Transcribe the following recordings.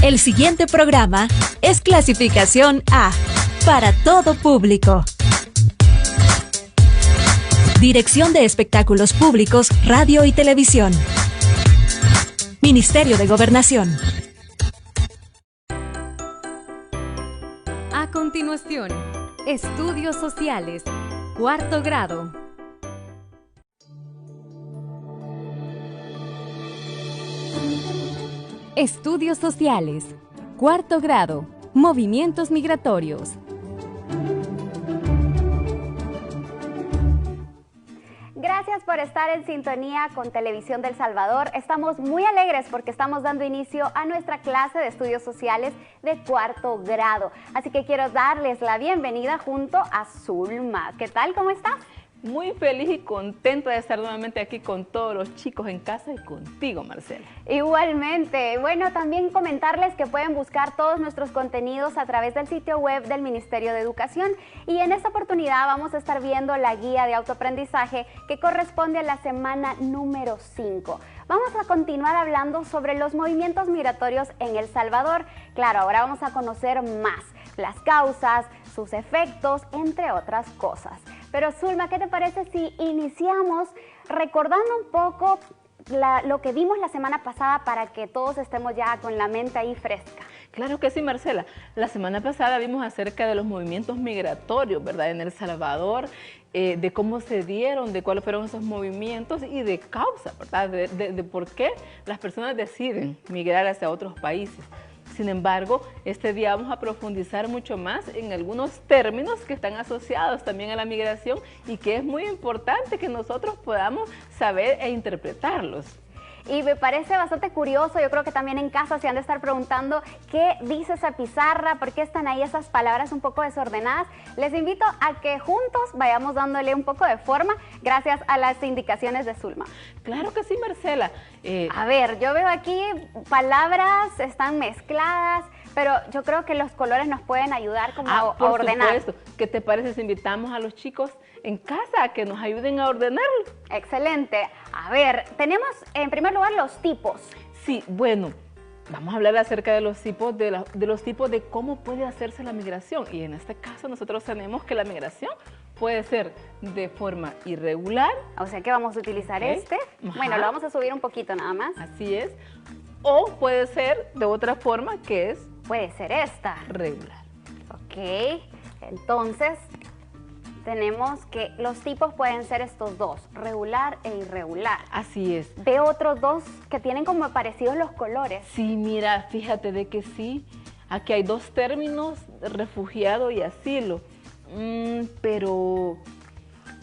El siguiente programa es clasificación A, para todo público. Dirección de Espectáculos Públicos, Radio y Televisión. Ministerio de Gobernación. A continuación, Estudios Sociales, cuarto grado. Estudios Sociales, cuarto grado, movimientos migratorios. Gracias por estar en sintonía con Televisión del Salvador. Estamos muy alegres porque estamos dando inicio a nuestra clase de estudios sociales de cuarto grado. Así que quiero darles la bienvenida junto a Zulma. ¿Qué tal? ¿Cómo estás? Muy feliz y contenta de estar nuevamente aquí con todos los chicos en casa y contigo, Marcela. Igualmente. Bueno, también comentarles que pueden buscar todos nuestros contenidos a través del sitio web del Ministerio de Educación. Y en esta oportunidad vamos a estar viendo la guía de autoaprendizaje que corresponde a la semana número 5. Vamos a continuar hablando sobre los movimientos migratorios en El Salvador. Claro, ahora vamos a conocer más las causas, sus efectos, entre otras cosas. Pero Zulma, ¿qué te parece si iniciamos recordando un poco lo que vimos la semana pasada para que todos estemos ya con la mente ahí fresca? Claro que sí, Marcela. La semana pasada vimos acerca de los movimientos migratorios, ¿verdad? En El Salvador, de cómo se dieron, de cuáles fueron esos movimientos y de causa, ¿verdad? De por qué las personas deciden migrar hacia otros países. Sin embargo, este día vamos a profundizar mucho más en algunos términos que están asociados también a la migración y que es muy importante que nosotros podamos saber e interpretarlos. Y me parece bastante curioso, yo creo que también en casa se han de estar preguntando qué dice esa pizarra, por qué están ahí esas palabras un poco desordenadas. Les invito a que juntos vayamos dándole un poco de forma gracias a las indicaciones de Zulma. Claro que sí, Marcela. A ver, yo veo aquí palabras están mezcladas, pero yo creo que los colores nos pueden ayudar como a ordenar. Por supuesto. ¿Qué te parece si invitamos a los chicos en casa a que nos ayuden a ordenarlo? Excelente. A ver, tenemos en primer lugar los tipos. Sí, bueno, vamos a hablar acerca de los tipos de cómo puede hacerse la migración. Y en este caso nosotros tenemos que la migración puede ser de forma irregular. O sea que vamos a utilizar este. Ajá. Bueno, lo vamos a subir un poquito nada más. Así es. O puede ser de otra forma que es... Puede ser esta. Regular. Ok, entonces tenemos que los tipos pueden ser estos dos, regular e irregular. Así es. Veo otros dos que tienen como parecidos los colores. Sí, mira, fíjate de que sí. Aquí hay dos términos, refugiado y asilo. Pero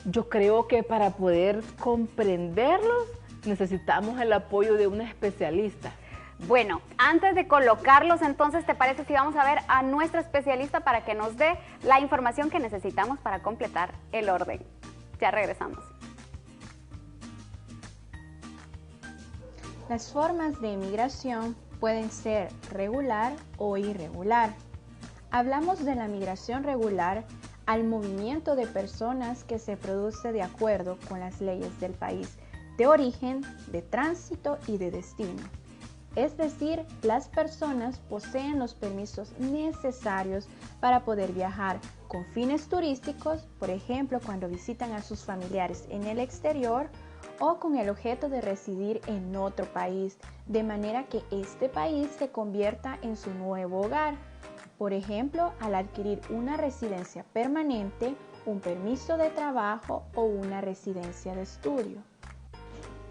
yo creo que para poder comprenderlos necesitamos el apoyo de un especialista. Bueno, antes de colocarlos, entonces, ¿te parece si vamos a ver a nuestra especialista para que nos dé la información que necesitamos para completar el orden? Ya regresamos. Las formas de migración pueden ser regular o irregular. Hablamos de la migración regular al movimiento de personas que se produce de acuerdo con las leyes del país de origen, de tránsito y de destino. Es decir, las personas poseen los permisos necesarios para poder viajar con fines turísticos, por ejemplo, cuando visitan a sus familiares en el exterior o con el objeto de residir en otro país, de manera que este país se convierta en su nuevo hogar. Por ejemplo, al adquirir una residencia permanente, un permiso de trabajo o una residencia de estudio.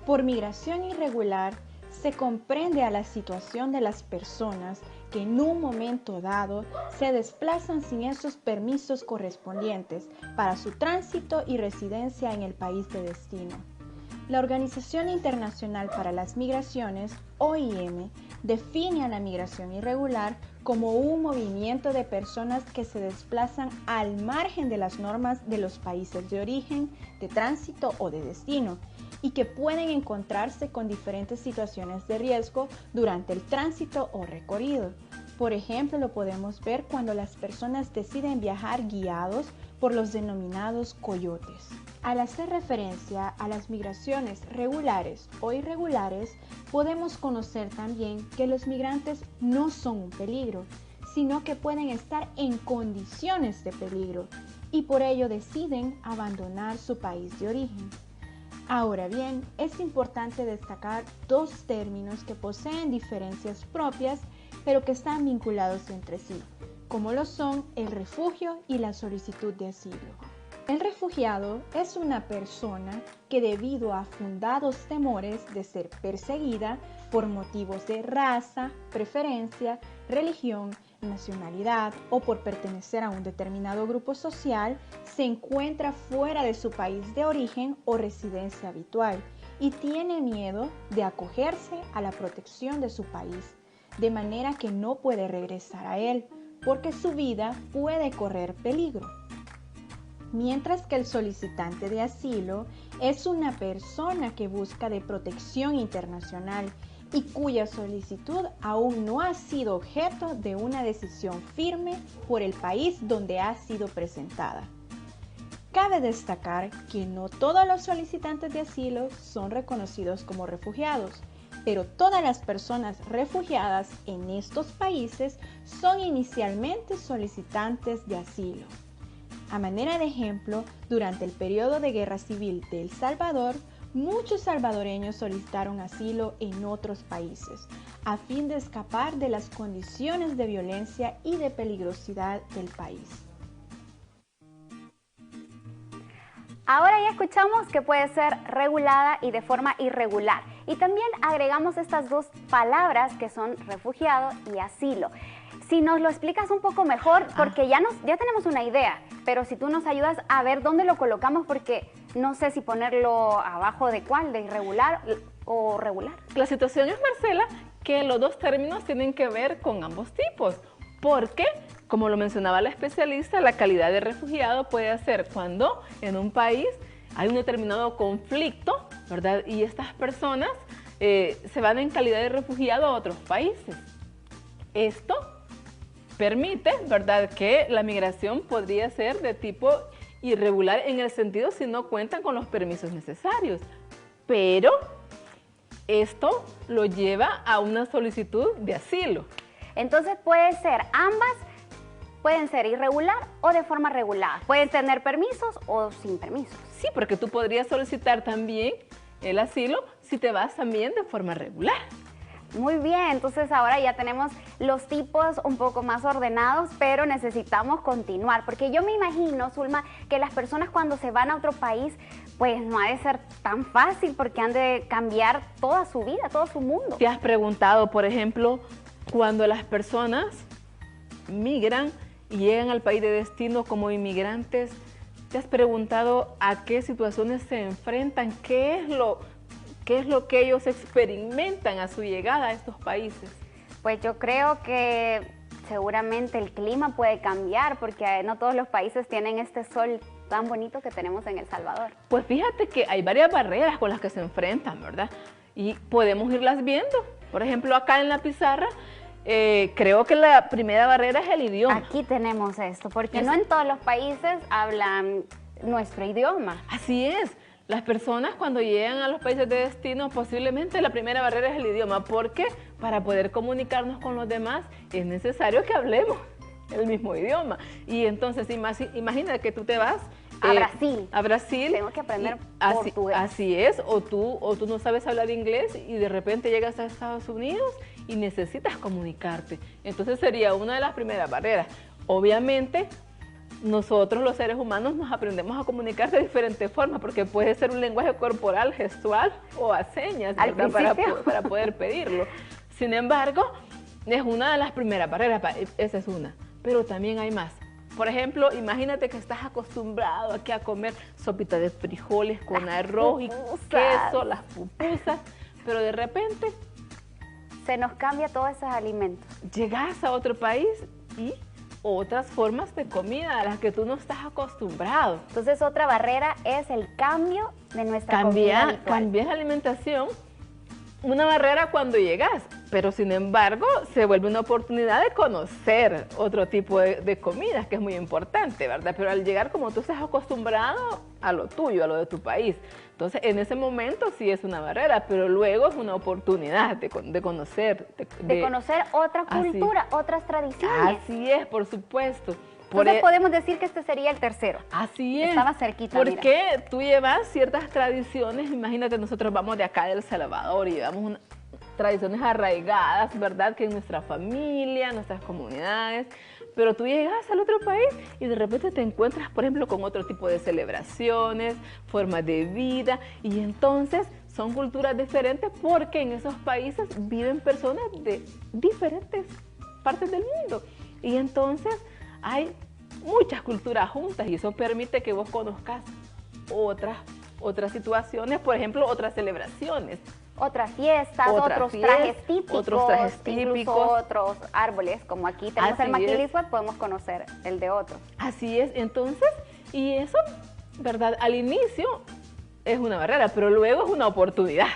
Por migración irregular, se comprende a la situación de las personas que en un momento dado se desplazan sin esos permisos correspondientes para su tránsito y residencia en el país de destino. La Organización Internacional para las Migraciones, OIM, define a la migración irregular como un movimiento de personas que se desplazan al margen de las normas de los países de origen, de tránsito o de destino, y que pueden encontrarse con diferentes situaciones de riesgo durante el tránsito o recorrido. Por ejemplo, lo podemos ver cuando las personas deciden viajar guiados por los denominados coyotes. Al hacer referencia a las migraciones regulares o irregulares, podemos conocer también que los migrantes no son un peligro, sino que pueden estar en condiciones de peligro y por ello deciden abandonar su país de origen. Ahora bien, es importante destacar dos términos que poseen diferencias propias, pero que están vinculados entre sí, como lo son el refugio y la solicitud de asilo. El refugiado es una persona que debido a fundados temores de ser perseguida por motivos de raza, preferencia, religión, nacionalidad o por pertenecer a un determinado grupo social, se encuentra fuera de su país de origen o residencia habitual y tiene miedo de acogerse a la protección de su país, de manera que no puede regresar a él, porque su vida puede correr peligro. Mientras que el solicitante de asilo es una persona que busca de protección internacional y cuya solicitud aún no ha sido objeto de una decisión firme por el país donde ha sido presentada. Cabe destacar que no todos los solicitantes de asilo son reconocidos como refugiados, pero todas las personas refugiadas en estos países son inicialmente solicitantes de asilo. A manera de ejemplo, durante el periodo de guerra civil de El Salvador, muchos salvadoreños solicitaron asilo en otros países, a fin de escapar de las condiciones de violencia y de peligrosidad del país. Ahora ya escuchamos que puede ser regulada y de forma irregular. Y también agregamos estas dos palabras que son refugiado y asilo. Si nos lo explicas un poco mejor, porque ya tenemos una idea, pero si tú nos ayudas a ver dónde lo colocamos, porque no sé si ponerlo abajo de cuál, de irregular o regular. La situación es, Marcela, que los dos términos tienen que ver con ambos tipos, porque, como lo mencionaba la especialista, la calidad de refugiado puede ser cuando en un país hay un determinado conflicto, ¿verdad? Y estas personas se van en calidad de refugiado a otros países. Esto permite, ¿verdad?, que la migración podría ser de tipo irregular en el sentido si no cuentan con los permisos necesarios. Pero esto lo lleva a una solicitud de asilo. Entonces puede ser ambas, pueden ser irregular o de forma regulada. Pueden tener permisos o sin permisos. Sí, porque tú podrías solicitar también el asilo si te vas también de forma regular. Muy bien, entonces ahora ya tenemos los tipos un poco más ordenados, pero necesitamos continuar, porque yo me imagino, Zulma, que las personas cuando se van a otro país, pues no ha de ser tan fácil porque han de cambiar toda su vida, todo su mundo. ¿Te has preguntado, por ejemplo, cuando las personas migran y llegan al país de destino como inmigrantes, te has preguntado a qué situaciones se enfrentan, qué es lo que ellos experimentan a su llegada a estos países? Pues yo creo que seguramente el clima puede cambiar porque no todos los países tienen este sol tan bonito que tenemos en El Salvador. Pues fíjate que hay varias barreras con las que se enfrentan, ¿verdad? Y podemos irlas viendo. Por ejemplo, acá en la pizarra, creo que la primera barrera es el idioma. Aquí tenemos esto, porque no en todos los países hablan nuestro idioma. Así es. Las personas cuando llegan a los países de destino, posiblemente la primera barrera es el idioma, porque para poder comunicarnos con los demás es necesario que hablemos el mismo idioma. Y entonces imagina que tú te vas a Brasil. A Brasil. Tengo que aprender portugués. Así es, o tú no sabes hablar inglés y de repente llegas a Estados Unidos y necesitas comunicarte. Entonces sería una de las primeras barreras. Obviamente, nosotros los seres humanos nos aprendemos a comunicar de diferentes formas, porque puede ser un lenguaje corporal, gestual o a señas, para poder pedirlo. Sin embargo, es una de las primeras barreras, esa es una, pero también hay más. Por ejemplo, imagínate que estás acostumbrado aquí a comer sopita de frijoles con arroz y queso, las pupusas, pero de repente se nos cambia todos esos alimentos. Llegas a otro país y otras formas de comida a las que tú no estás acostumbrado. Entonces otra barrera es el cambio de nuestra comida habitual. Cambiar la alimentación. Una barrera cuando llegas, pero sin embargo se vuelve una oportunidad de conocer otro tipo de comidas, que es muy importante, ¿verdad? Pero al llegar, como tú estás acostumbrado a lo tuyo, a lo de tu país, entonces en ese momento sí es una barrera, pero luego es una oportunidad de conocer. De conocer otra cultura, otras tradiciones. Así es, por supuesto. Entonces podemos decir que este sería el tercero. Así es. Estaba cerquita, Porque tú llevas ciertas tradiciones, imagínate, nosotros vamos de acá de El Salvador y llevamos tradiciones arraigadas, ¿verdad? Que en nuestra familia, nuestras comunidades, pero tú llegas al otro país y de repente te encuentras, por ejemplo, con otro tipo de celebraciones, formas de vida, y entonces son culturas diferentes porque en esos países viven personas de diferentes partes del mundo. Y entonces hay muchas culturas juntas y eso permite que vos conozcas otras situaciones, por ejemplo, otras celebraciones. Otras fiestas, otros trajes típicos, incluso otros árboles, como aquí tenemos el maquilisue, podemos conocer el de otros. Así es, entonces, y eso, ¿verdad? Al inicio es una barrera, pero luego es una oportunidad.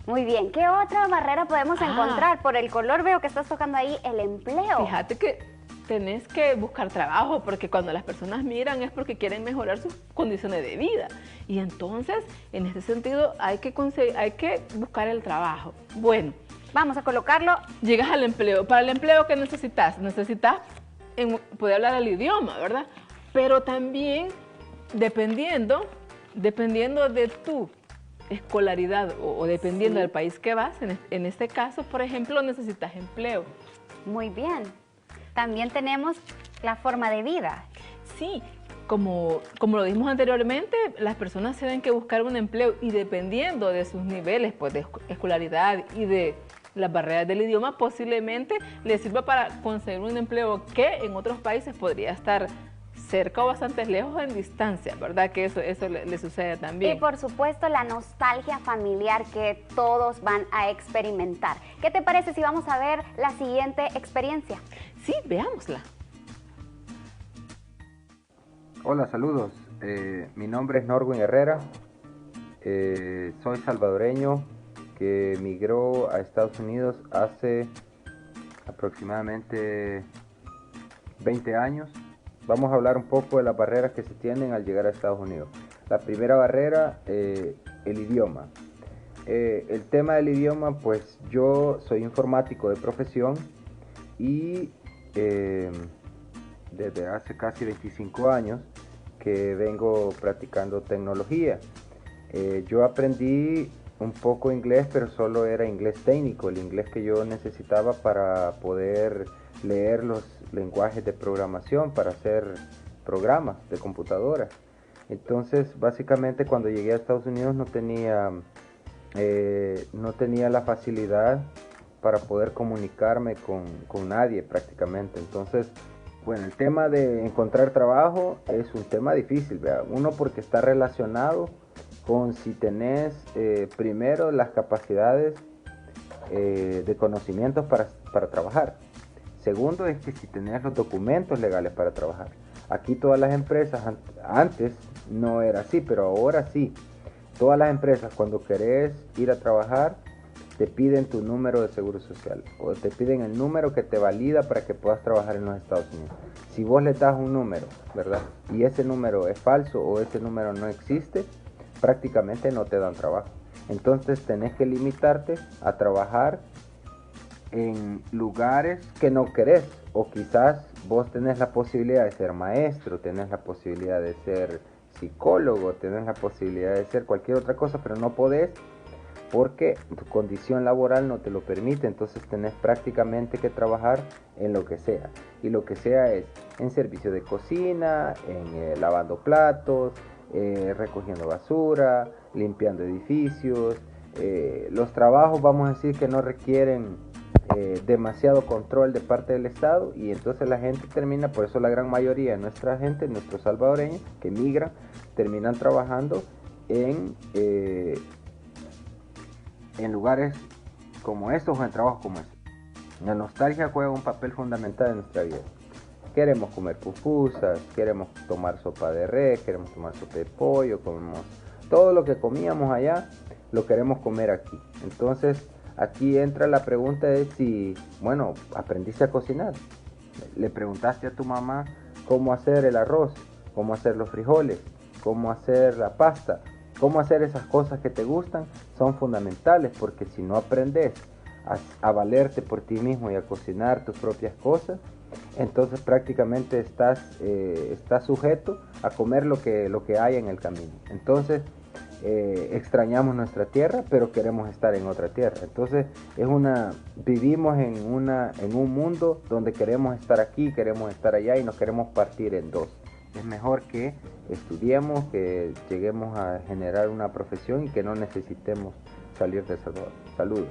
Muy bien, ¿qué otra barrera podemos encontrar? Por el color veo que estás tocando ahí el empleo. Fíjate que tenés que buscar trabajo, porque cuando las personas migran es porque quieren mejorar sus condiciones de vida. Y entonces, en este sentido, hay que buscar el trabajo. Bueno, vamos a colocarlo. Llegas al empleo. Para el empleo, ¿qué necesitas? Necesitas poder hablar el idioma, ¿verdad? Pero también, dependiendo de tu escolaridad o dependiendo del país que vas, en este caso, por ejemplo, necesitas empleo. Muy bien. También tenemos la forma de vida. Sí, como lo dijimos anteriormente, las personas tienen que buscar un empleo y dependiendo de sus niveles pues, de escolaridad y de las barreras del idioma, posiblemente les sirva para conseguir un empleo que en otros países podría estar cerca o bastante lejos en distancia, ¿verdad? Que eso le sucede también. Y por supuesto la nostalgia familiar que todos van a experimentar. ¿Qué te parece si vamos a ver la siguiente experiencia? Sí, veámosla. Hola, saludos. Mi nombre es Norwin Herrera. Soy salvadoreño que migró a Estados Unidos hace aproximadamente 20 años. Vamos a hablar un poco de las barreras que se tienen al llegar a Estados Unidos. La primera barrera, el idioma. El tema del idioma, pues yo soy informático de profesión y desde hace casi 25 años que vengo practicando tecnología. Yo aprendí un poco inglés, pero solo era inglés técnico, el inglés que yo necesitaba para poder leer los lenguajes de programación, para hacer programas de computadora. Entonces, básicamente cuando llegué a Estados Unidos no tenía la facilidad para poder comunicarme con nadie prácticamente. Entonces, bueno, el tema de encontrar trabajo es un tema difícil, ¿verdad? Uno, porque está relacionado con si tenés primero las capacidades de conocimientos para trabajar. Segundo, es que si tenés los documentos legales para trabajar. Aquí todas las empresas, antes no era así, pero ahora sí. Todas las empresas, cuando querés ir a trabajar, te piden tu número de seguro social o te piden el número que te valida para que puedas trabajar en los Estados Unidos. Si vos le das un número, ¿verdad? Y ese número es falso o ese número no existe, prácticamente no te dan trabajo. Entonces tenés que limitarte a trabajar en lugares que no querés, o quizás vos tenés la posibilidad de ser maestro, tenés la posibilidad de ser psicólogo, tenés la posibilidad de ser cualquier otra cosa, pero no podés porque tu condición laboral no te lo permite. Entonces tenés prácticamente que trabajar en lo que sea, y lo que sea es en servicio de cocina, en lavando platos, recogiendo basura, limpiando edificios. Los trabajos, vamos a decir, que no requieren demasiado control de parte del Estado, y entonces la gente termina, por eso la gran mayoría de nuestra gente, nuestros salvadoreños que migran, terminan trabajando en lugares como estos o en trabajos como estos. La nostalgia juega un papel fundamental en nuestra vida. Queremos comer pupusas, queremos tomar sopa de res, queremos tomar sopa de pollo, comemos todo lo que comíamos allá, lo queremos comer aquí. Entonces aquí entra la pregunta de si, bueno, aprendiste a cocinar. Le preguntaste a tu mamá cómo hacer el arroz, cómo hacer los frijoles, cómo hacer la pasta, cómo hacer esas cosas que te gustan, son fundamentales, porque si no aprendes a valerte por ti mismo y a cocinar tus propias cosas, entonces prácticamente estás sujeto a comer lo que hay en el camino. Entonces extrañamos nuestra tierra, pero queremos estar en otra tierra. Entonces vivimos en un mundo donde queremos estar aquí, queremos estar allá y nos queremos partir en dos. Es mejor que estudiemos, que lleguemos a generar una profesión y que no necesitemos salir de Salvador. Saludos.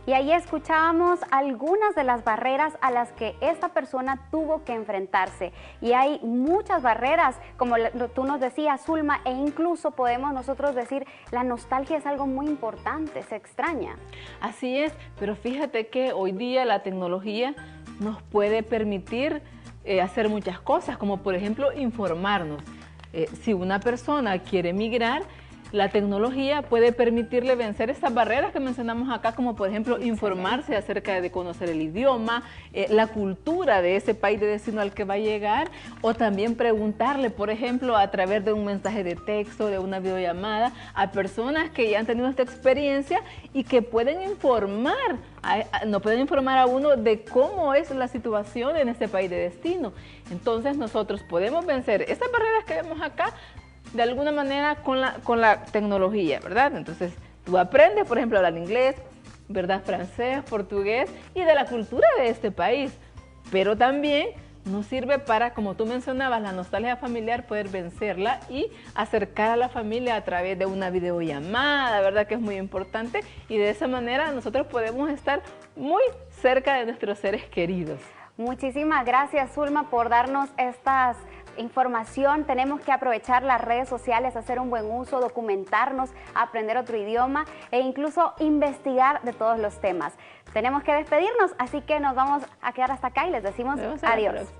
Y ahí escuchábamos algunas de las barreras a las que esta persona tuvo que enfrentarse. Y hay muchas barreras, como tú nos decías, Zulma, e incluso podemos nosotros decir, la nostalgia es algo muy importante, se extraña. Así es, pero fíjate que hoy día la tecnología nos puede permitir hacer muchas cosas, como por ejemplo informarnos. Si una persona quiere emigrar, la tecnología puede permitirle vencer estas barreras que mencionamos acá, como por ejemplo informarse acerca de conocer el idioma, la cultura de ese país de destino al que va a llegar, o también preguntarle, por ejemplo, a través de un mensaje de texto, de una videollamada, a personas que ya han tenido esta experiencia y que pueden nos pueden informar a uno de cómo es la situación en ese país de destino. Entonces nosotros podemos vencer estas barreras que vemos acá de alguna manera con la tecnología, ¿verdad? Entonces tú aprendes, por ejemplo, a hablar inglés, ¿verdad? Francés, portugués y de la cultura de este país, pero también nos sirve para, como tú mencionabas, la nostalgia familiar, poder vencerla y acercar a la familia a través de una videollamada, ¿verdad? Que es muy importante, y de esa manera nosotros podemos estar muy cerca de nuestros seres queridos. Muchísimas gracias, Zulma, por darnos estas información. Tenemos que aprovechar las redes sociales, hacer un buen uso, documentarnos, aprender otro idioma e incluso investigar de todos los temas. Tenemos que despedirnos, así que nos vamos a quedar hasta acá y les decimos adiós.